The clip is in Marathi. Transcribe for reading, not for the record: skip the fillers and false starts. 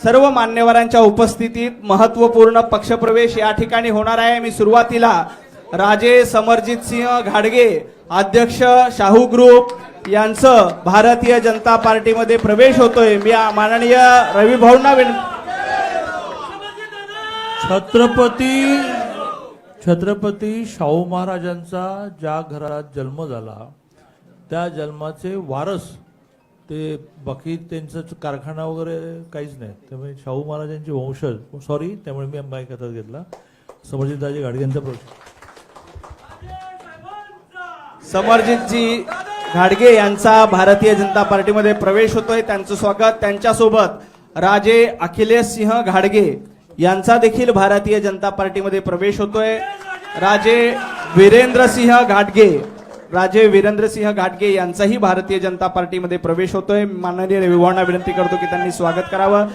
सर्व मान्यवरांच्या उपस्थितीत महत्त्वपूर्ण पक्षप्रवेश या ठिकाणी होणार आहे। मी सुरुवातीला राजे समरजित सिंह घाडगे अध्यक्ष शाहू ग्रुप यांचं भारतीय जनता पार्टीमध्ये प्रवेश होतोय। मी माननीय रवी भाऊंना छत्रपती शाहू महाराजांचा ज्या घरात जन्म झाला त्या जन्माचे वारस ते बाकी त्यांचा कारखाना वगैरे काहीच नाही, त्यामुळे शाहू महाराजांचे वंशज सॉरी त्यामुळे मी माईक हातात घेतला। समरजितदाजी घाडगे यांचा प्रवेश। समरजितजी घाडगे यांचा भारतीय जनता पार्टीमध्ये प्रवेश होतोय, त्यांचं स्वागत। त्यांच्यासोबत राजे अखिलेश सिंह घाडगे यांचा देखील भारतीय जनता पार्टीमध्ये प्रवेश होतोय। राजे वीरेंद्र सिंह घाटगे यांचाही भारतीय जनता पार्टीमध्ये प्रवेश होतोय। माननीय रविभाऊंना विनंती करतो की त्यांनी स्वागत करावं।